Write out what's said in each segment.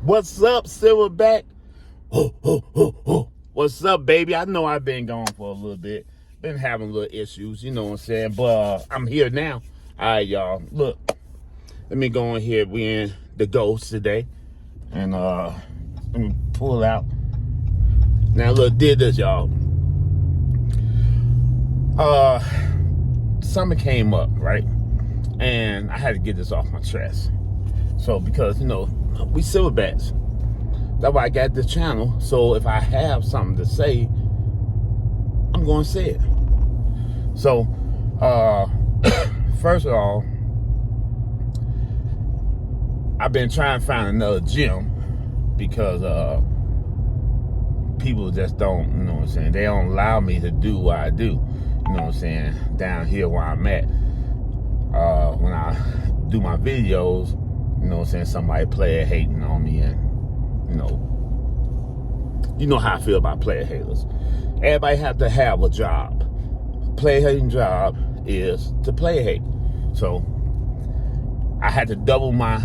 What's up, Silverback? What's up, baby? I know I've been gone for a little bit. Been having little issues, you know what I'm saying? But I'm here now. All right, y'all. Look, let me go in here. We in the Ghost today. And let me pull out. Now, look, did this, y'all. Summer came up, right? And I had to get this off my chest. So, because, you know, we Silverbacks. That's why I got this channel. So if I have something to say, I'm going to say it. So, first of all, I've been trying to find another gym because people just don't, you know what I'm saying, they don't allow me to do what I do, you know what I'm saying, down here where I'm at. When I do my videos, you know what I'm saying, somebody player hating on me, and you know how I feel about player haters. Everybody have to have a job. Player hating job is to player hate. So I had to double my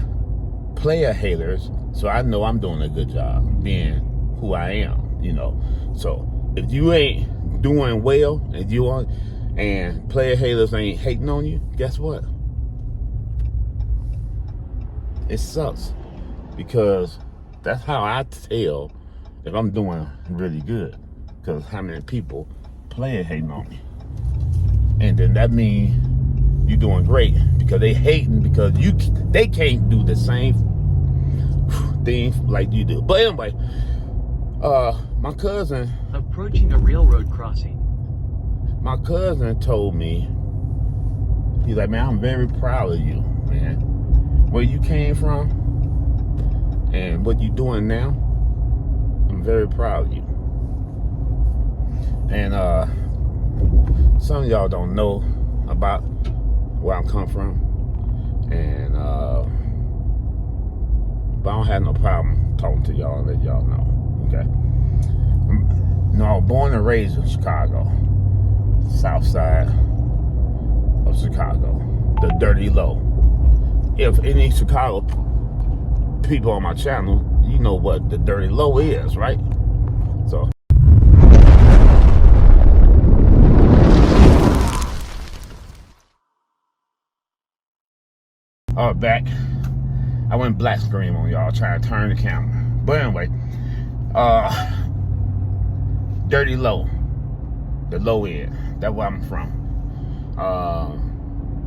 player haters, so I know I'm doing a good job being who I am, you know. So if you ain't doing well and player haters ain't hating on you, guess what? It sucks, because that's how I tell if I'm doing really good, because how many people player hating on me. And then that means you're doing great, because they hating because they can't do the same thing like you do. But anyway, my cousin, approaching a railroad crossing. My cousin told me, he's like, man, I'm very proud of you, man. Where you came from and what you doing now, I'm very proud of you. And some of y'all don't know about where I'm come from, and but I don't have no problem talking to y'all and let y'all know, okay? No, I was born and raised in Chicago, south side of Chicago, the Dirty Low. If any Chicago people on my channel, you know what the Dirty Low is, right? So back, I went black screen on y'all trying to turn the camera. But anyway, Dirty Low, the low end, that's where I'm from.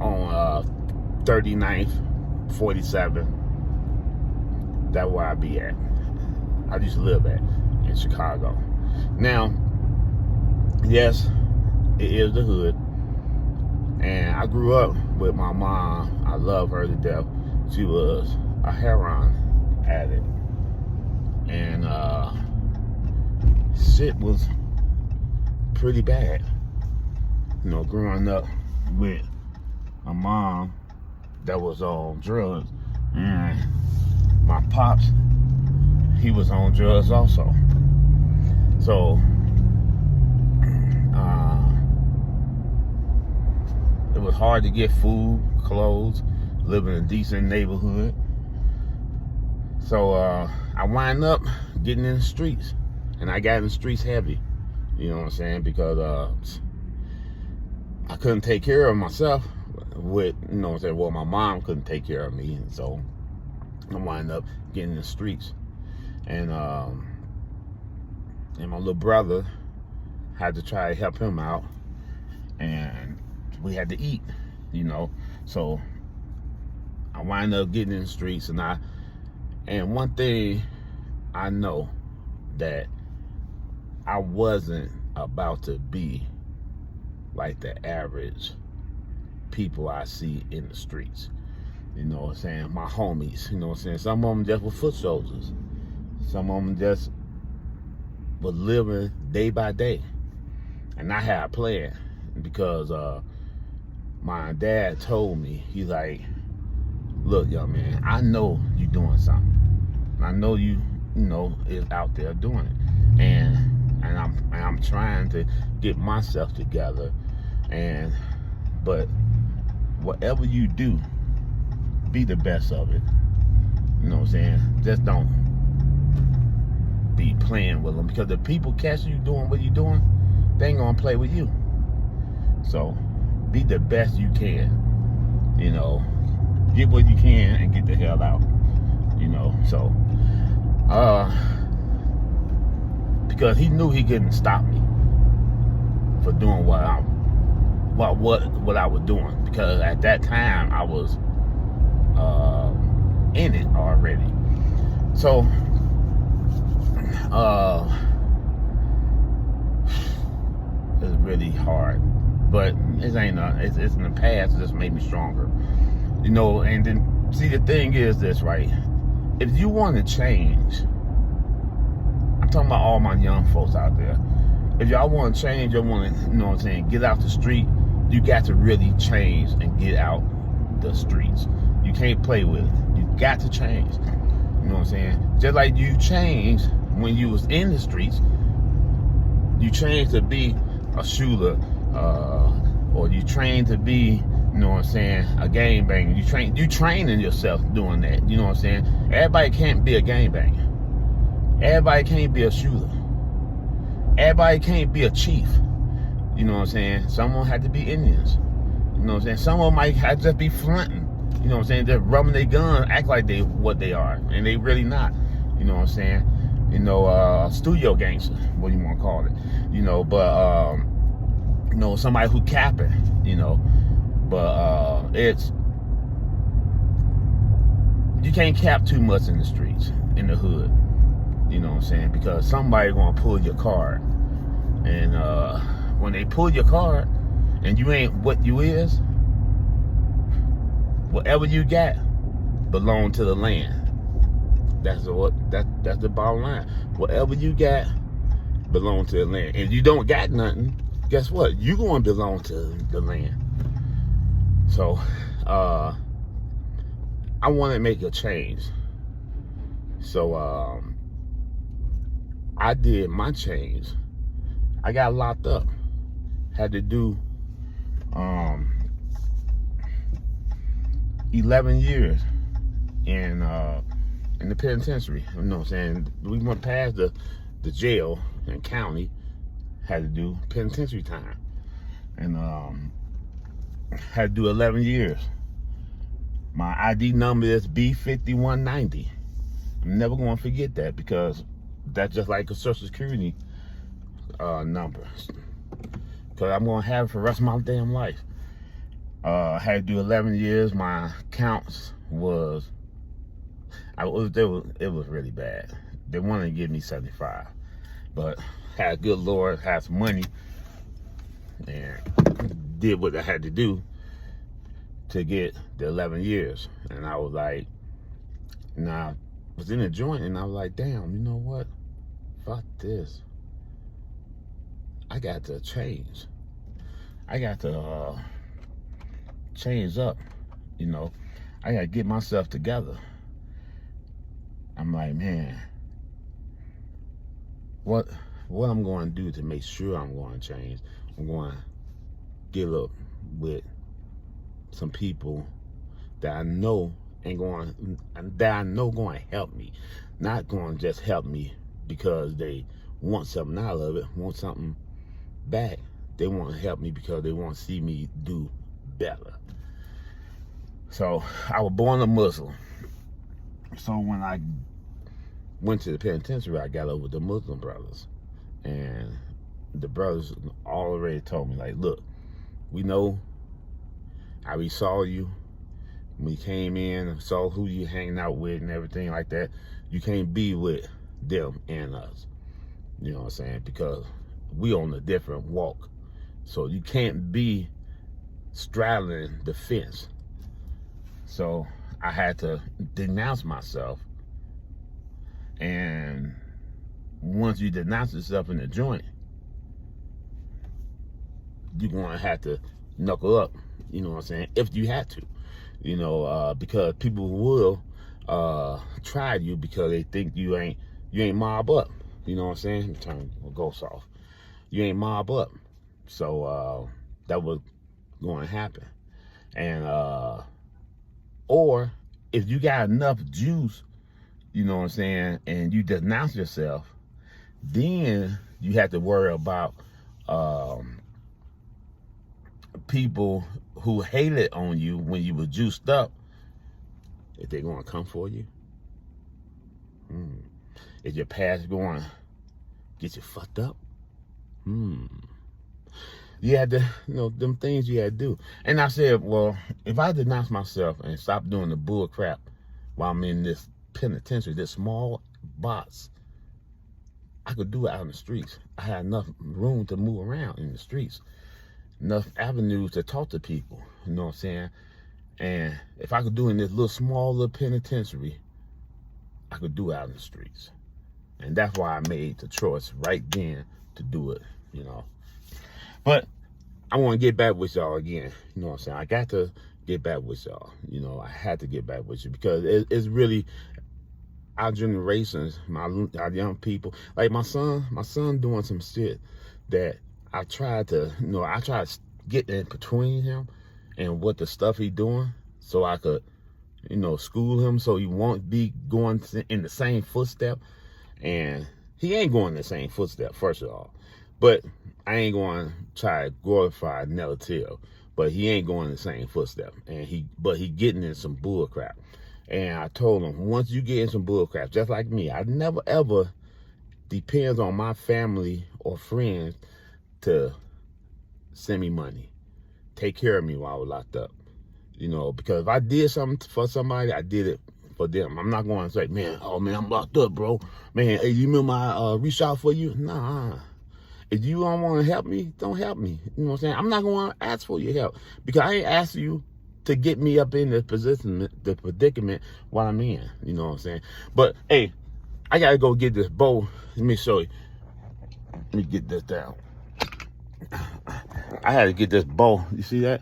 On 39th, 47, that's where I be at. I used to live at in Chicago. Now, yes, it is the hood, and I grew up with my mom. I love her to death. She was a heroin addict, and shit was pretty bad, you know, growing up with a mom that was on drugs, and my pops, he was on drugs also. So it was hard to get food, clothes, live in a decent neighborhood. So I wind up getting in the streets, and I got in the streets heavy, you know what I'm saying, because I couldn't take care of myself with, you know what I'm saying, well, my mom couldn't take care of me, and so I wind up getting in the streets. And my little brother had to try to help him out, and we had to eat, you know. So I wind up getting in the streets, and one thing I know, that I wasn't about to be like the average people I see in the streets. You know what I'm saying? My homies, you know what I'm saying? Some of them just were foot soldiers. Some of them just were living day by day. And I had a plan, because my dad told me, he's like, look, young man, I know you doing something. I know you know is out there doing it. And I'm trying to get myself together. But whatever you do, be the best of it. You know what I'm saying? Just don't be playing with them, because the people catch you doing what you're doing, they ain't gonna play with you. So be the best you can, you know, get what you can and get the hell out, you know. So because he knew he couldn't stop me for doing what I was doing, because at that time I was in it already. So it's really hard, but it's in the past. It just made me stronger, you know. And then see, the thing is this, right? If you want to change, I'm talking about all my young folks out there. If y'all want to change, you want to, you know what I'm saying, get out the street, you got to really change and get out the streets. You can't play with it. You got to change. You know what I'm saying? Just like you changed when you was in the streets, you changed to be a shooter, or you trained to be, you know what I'm saying, a game banger. You training yourself doing that. You know what I'm saying? Everybody can't be a game banger. Everybody can't be a shooter. Everybody can't be a chief. You know what I'm saying? Someone had to be Indians. You know what I'm saying? Someone might have to just be fronting. You know what I'm saying? They're rubbing their gun, act like they what they are, and they really not. You know what I'm saying? You know, studio gangster, what do you want to call it? You know, but you know, somebody who capping. You know, but it's, you can't cap too much in the streets, in the hood. You know what I'm saying? Because somebody gonna pull your card, and when they pull your card, and you ain't what you is, whatever you got belong to the land. That's the bottom line. Whatever you got belong to the land. If you don't got nothing, guess what? You gonna belong to the land. So I want to make a change. So I did my change. I got locked up. Had to do 11 years in the penitentiary. You know what I'm saying? We went past the jail and county, had to do penitentiary time, and had to do 11 years. My ID number is B5190. I'm never going to forget that, because that's just like a Social Security number, because I'm going to have it for the rest of my damn life. I had to do 11 years. My counts was, it was really bad. They wanted to give me 75, but had a good Lord, had some money, and did what I had to do to get the 11 years. And I was like, I was in a joint, and I was like, damn, you know what? Fuck this. I got to change. I got to change up, you know. I got to get myself together. I'm like, man, what I'm going to do to make sure I'm going to change? I'm going to get up with some people that I know going to help me. Not going to just help me because they want something out of it, want something back. They want to help me because they want to see me do better. So I was born a Muslim. So when I went to the penitentiary, I got over with the Muslim brothers. And the brothers already told me, like, look, we know how we saw you. When you came in and saw who you hanging out with and everything like that, you can't be with them and us. You know what I'm saying? Because we on a different walk. So you can't be straddling the fence. So I had to denounce myself. And once you denounce yourself in the joint, you're going to have to knuckle up, you know what I'm saying, if you had to, you know, because people will try you because they think you ain't mob up, you know what I'm saying? Turn ghosts off. You ain't mob up. So that was going to happen. And or if you got enough juice, you know what I'm saying, and you denounce yourself, Then you have to worry about people who hated on you when you were juiced up, if they're going to come for you. Is your past going to get you fucked up? You had to, them things you had to do. And I said, well, if I denounce myself and stop doing the bull crap while I'm in this penitentiary, this small box, I could do it out in the streets. I had enough room to move around in the streets, enough avenues to talk to people, you know what I'm saying? And if I could do it in this small little penitentiary, I could do it out in the streets. And that's why I made the choice right then to do it, But I want to get back with y'all again, you know what I'm saying? I got to get back with y'all, I had to get back with you because it's really our generations, our young people, like my son doing some shit that I tried to get in between him and what the stuff he doing so I could, school him so he won't be going in the same footstep. And he ain't going in the same footstep, first of all. But I ain't going to try to glorify Nella, but he ain't going in the same footstep. But he getting in some bull crap. And I told him, once you get in some bull crap, just like me, I never ever depends on my family or friends to send me money, take care of me while I was locked up. Because if I did something for somebody, I did it for them. I'm not going to say, man, I'm locked up, bro. Man, hey, you remember I reached out for you? Nah. If you don't want to help me, don't help me. You know what I'm saying? I'm not going to ask for your help because I ain't asked you to get me up in the predicament while I'm in. You know what I'm saying? But, hey, I got to go get this bowl. Let me show you. Let me get this down. I had to get this bowl. You see that?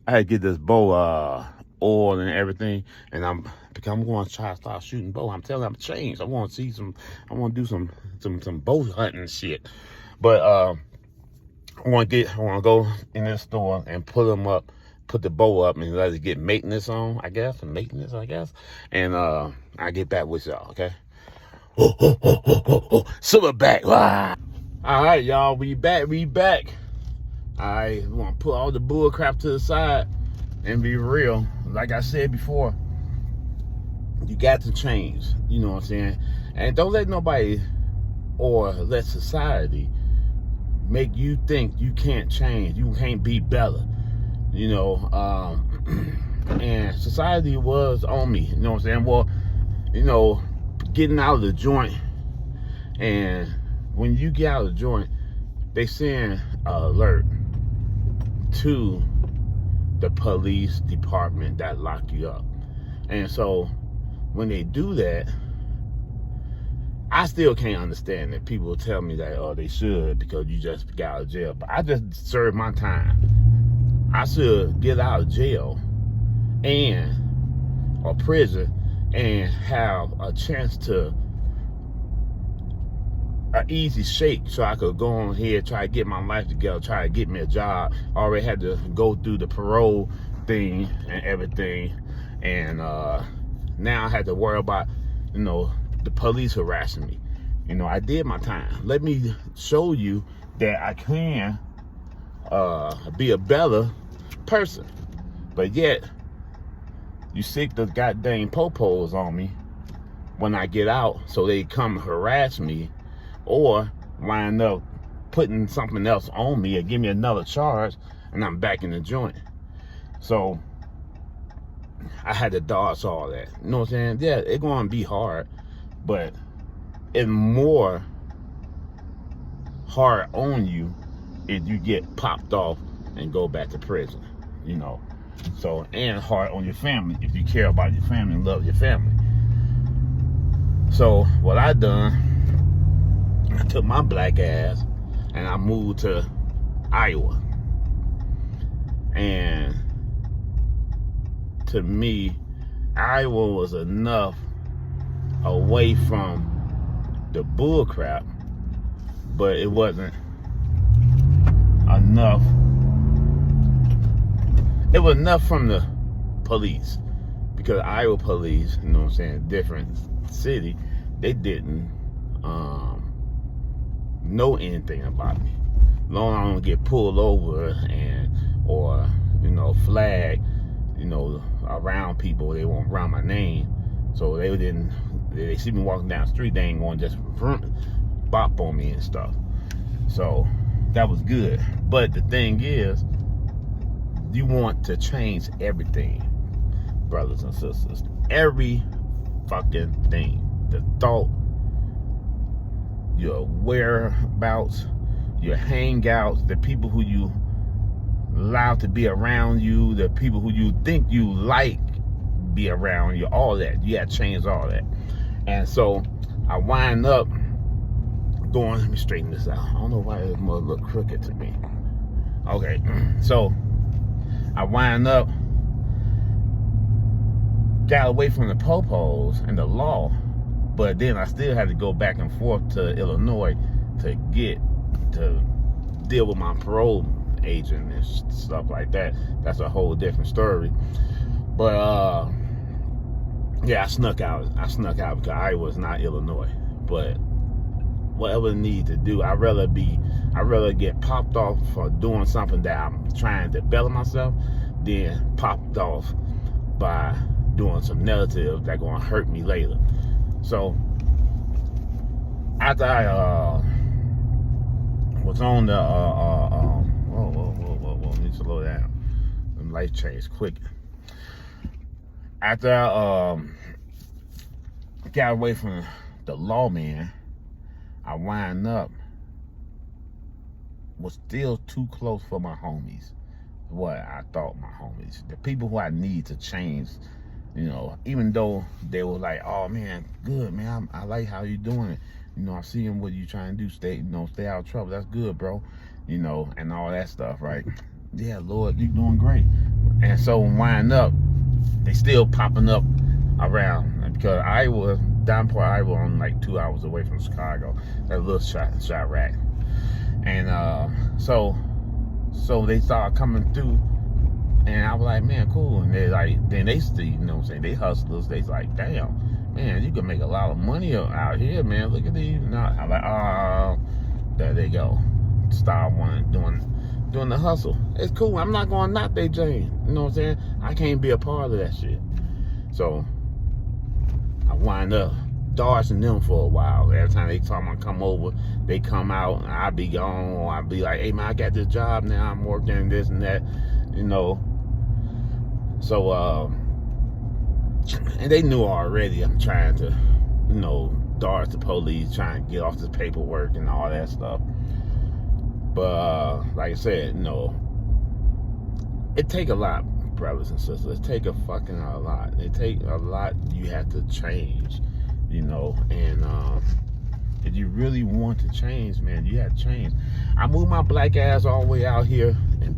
I had to get this bow, oil and everything, and I'm going to try to start shooting bow. I'm telling you, I'm changed. I want to do some bow hunting shit. But I want to go in this store and put the bow up and let it get maintenance on, I guess, and I get back with y'all, okay? Silver back. All right, y'all, we back. I want to put all the bull crap to the side and be real. Like I said before, you got to change. You know what I'm saying? And don't let nobody or let society make you think you can't change. You can't be better. And society was on me. You know what I'm saying? Well, getting out of the joint. And when you get out of the joint, they send an alert to the police department that lock you up. And so when they do that, I still can't understand it. People tell me that, they should because you just got out of jail. But I just served my time. I should get out of jail or prison and have a chance to an easy shake so I could go on here, try to get my life together, try to get me a job. I already had to go through the parole thing and everything. And now I had to worry about, the police harassing me. I did my time. Let me show you that I can be a better person. But yet, you stick the goddamn popos on me when I get out so they come harass me or wind up putting something else on me or give me another charge and I'm back in the joint. So I had to dodge all that. You know what I'm saying? Yeah, it's going to be hard, but it's more hard on you if you get popped off and go back to prison, So, and hard on your family if you care about your family and love your family. So what I done, I took my black ass and I moved to Iowa. And to me, Iowa was enough away from the bull crap, but it wasn't enough. It was enough from the police, because Iowa police, different city, they didn't know anything about me. Long as I don't get pulled over or flagged, around people. They won't around my name. So they see me walking down the street, they ain't going to just bop on me and stuff. So that was good. But the thing is, you want to change everything, brothers and sisters. Every fucking thing. The thought, your whereabouts, your hangouts, the people who you allow to be around you, the people who you think you like be around you, all that. You got to change all that. And so I wind up going, let me straighten this out. I don't know why this mother look crooked to me. Okay, so I wind up got away from the popos and the law, but then I still had to go back and forth to Illinois to deal with my parole agent and stuff like that. That's a whole different story. But yeah, I snuck out because I was not Illinois. But whatever I need to do, I'd rather get popped off for doing something that I'm trying to develop myself than popped off by doing some narrative that's gonna hurt me later. So after I was on the whoa, let me slow down. Life changed quick. After I got away from the lawman, I wind up was still too close for my homies. What I thought my homies, the people who I need to change, even though they were like, oh man, good man, I like how you doing it. I see what you trying to do, stay out of trouble. That's good, bro. And all that stuff, right? Yeah, Lord, you doing great. And so wind up, they still popping up around because Davenport, Iowa, on like 2 hours away from Chicago. That little shot rack. And so they started coming through, and I was like, man, cool. And they like, then they see, they hustlers. They like, damn, man, you can make a lot of money out here, man. Look at these. I'm like, there they go. Start doing the hustle. It's cool. I'm not going to knock they Jane. You know what I'm saying? I can't be a part of that shit. So I wind up dodging them for a while. Every time they talk about come over, they come out, and I be gone. Or I be like, hey man, I got this job now. I'm working this and that. So and they knew already I'm trying to, dodge the police, trying to get off this paperwork and all that stuff. But like I said, it take a lot, brothers and sisters. It take a fucking a lot. It take a lot. You have to change, and if you really want to change, man, you have to change. I moved my black ass all the way out here in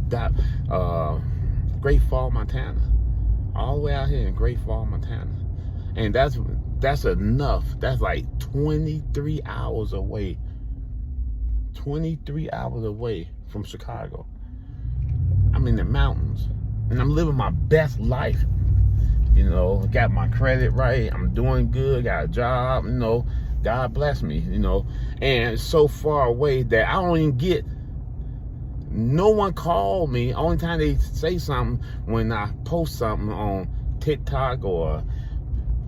Great Falls, Montana. All the way out here in Great Falls, Montana. And that's enough. That's like 23 hours away. 23 hours away from Chicago. I'm in the mountains. And I'm living my best life. Got my credit right. I'm doing good. Got a job. God bless me. And it's so far away that I don't even get. No one called me. Only time they say something when I post something on TikTok or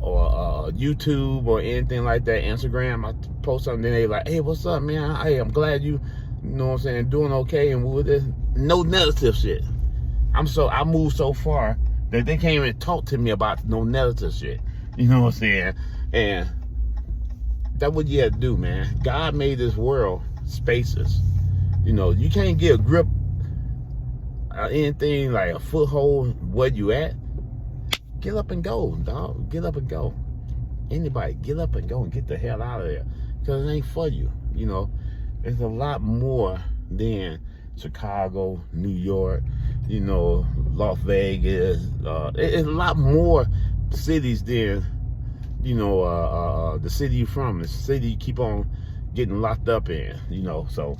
YouTube or anything like that, Instagram. I post something, then they like, hey, what's up, man? Hey, I'm glad you know what I'm saying, doing okay and with this. No negative shit. I moved so far that they can't even talk to me about no negative shit. You know what I'm saying? And that's what you have to do, man. God made this world spaces. You can't get a grip anything like a foothold where you at. Get up and go, dog. Get up and go. Anybody, get up and go and get the hell out of there. Because it ain't for you. It's a lot more than Chicago, New York, Las Vegas. It's a lot more cities than, the city you're from. The city you keep on getting locked up in, So,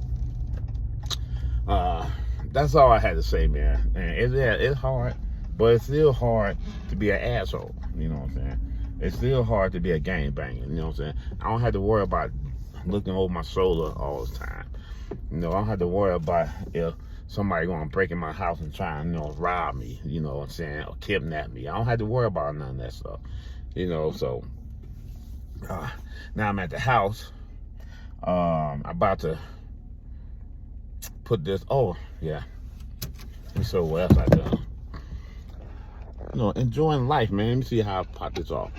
that's all I had to say, man. And it's hard. But it's still hard to be an asshole, you know what I'm saying? It's still hard to be a gangbanger, you know what I'm saying? I don't have to worry about looking over my shoulder all the time. You know, I don't have to worry about if somebody gonna break in my house and try and, you know, rob me, you know what I'm saying, or kidnap me. I don't have to worry about none of that stuff. You know, so now I'm at the house. I'm about to put this, oh yeah. Let me show what else I done. You know, enjoying life, man. Let me see how I pop this off.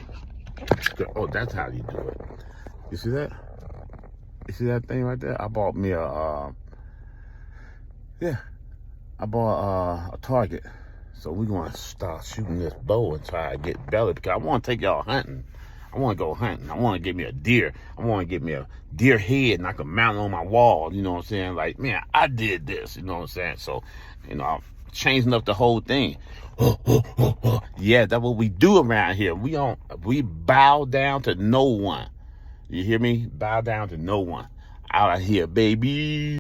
Oh, that's how you do it. You see that? You see that thing right there? I bought me a target. So we're gonna start shooting this bow and try to get belly, because I want to take y'all hunting. I want to go hunting. I want to get me a deer. I want to get me a deer head and I can mount it on my wall. You know what I'm saying? Like, man, I did this. You know what I'm saying? So, you know, I'm changing up the whole thing. Yeah, that's what we do around here. We bow down to no one. You hear me? Bow down to no one. Out of here, baby.